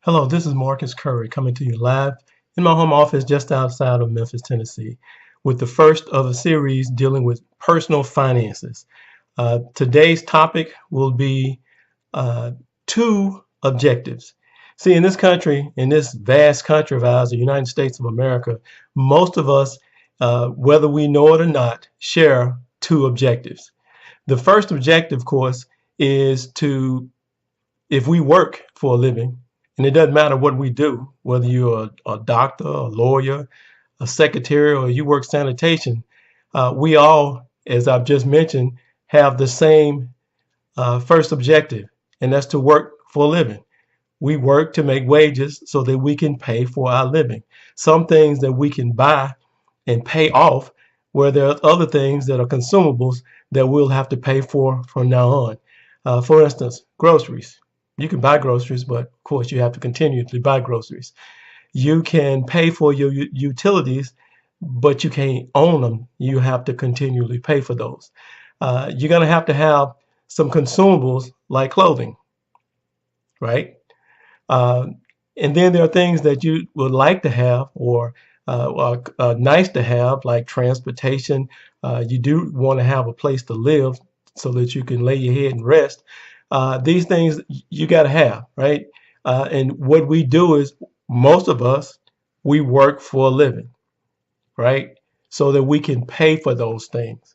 Hello, this is Marcus Curry coming to you live in my home office just outside of Memphis, Tennessee, with the first of a series dealing with personal finances. Today's topic will be uh, two objectives. See, in this country, in this vast country of ours, the United States of America, most of us, whether we know it or not, share two objectives. The first objective, of course, is to if we work for a living, and it doesn't matter what we do, whether you're a doctor, a lawyer, a secretary, or you work sanitation, we all, as I've just mentioned, have the same first objective, and that's to work for a living. We work to make wages so that we can pay for our living. Some things that we can buy and pay off, where there are other things that are consumables that we'll have to pay for from now on. For instance, groceries. You can buy groceries, but of course you have to continually buy groceries. You can pay for your utilities, but you can't own them. You have to continually pay for those. You're going to have some consumables like clothing, right? Uh, and then there are things that you would like to have or nice to have, like transportation. You do want to have a place to live so that you can lay your head and rest. These things you got to have, right? And what we do is most of us, we work for a living, right? So that we can pay for those things.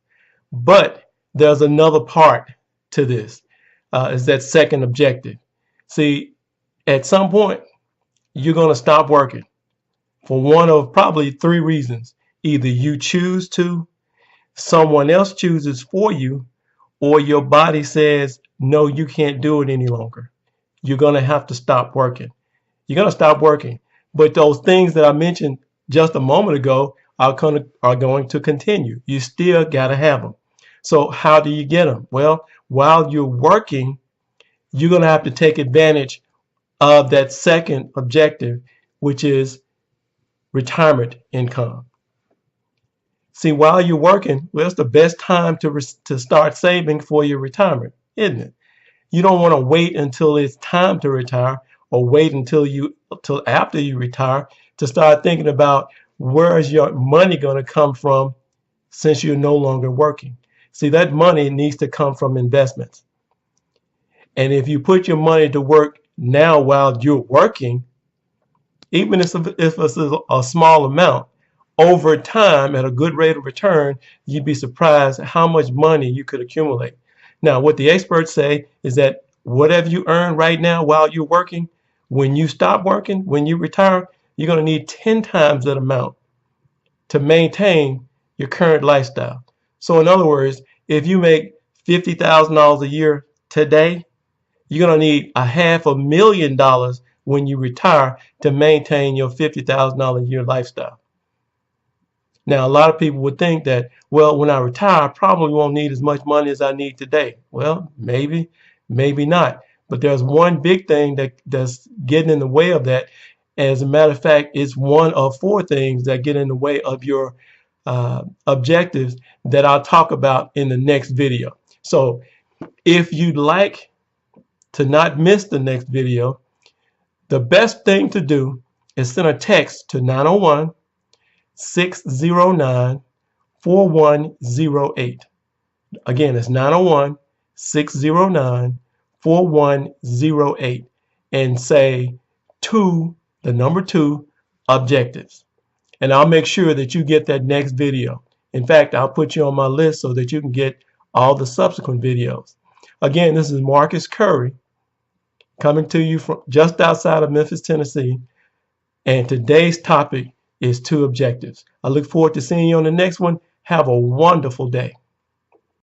But there's another part to this, is that second objective. See, at some point, you're going to stop working for one of probably three reasons. Either you choose to, someone else chooses for you, or your body says, no, you can't do it any longer. You're going to have to stop working. You're going to stop working. But those things that I mentioned just a moment ago are going to continue. You still got to have them. So how do you get them? Well, while you're working, you're going to have to take advantage of that second objective, which is retirement income. See, while you're working, well, it's the best time to start saving for your retirement, isn't it? You don't want to wait until it's time to retire or wait until after you retire to start thinking about where is your money going to come from since you're no longer working. See, that money needs to come from investments. And if you put your money to work now while you're working, even if it's a small amount, over time at a good rate of return, you'd be surprised at how much money you could accumulate. Now, what the experts say is that whatever you earn right now while you're working, when you stop working, when you retire, you're going to need 10 times that amount to maintain your current lifestyle. So in other words, if you make $50,000 a year today, you're going to need $500,000 when you retire to maintain your $50,000 a year lifestyle. Now, a lot of people would think that, well, when I retire, I probably won't need as much money as I need today. Well, maybe, maybe not. But there's one big thing that's getting in the way of that. As a matter of fact, it's one of four things that get in the way of your objectives that I'll talk about in the next video. So if you'd like to not miss the next video, the best thing to do is send a text to 901-609-4108. Again, it's 901-609-4108 and say the number two objectives. And I'll make sure that you get that next video. In fact, I'll put you on my list so that you can get all the subsequent videos. Again, this is Marcus Curry coming to you from just outside of Memphis, Tennessee. And today's topic is two objectives. I look forward to seeing you on the next one. Have a wonderful day.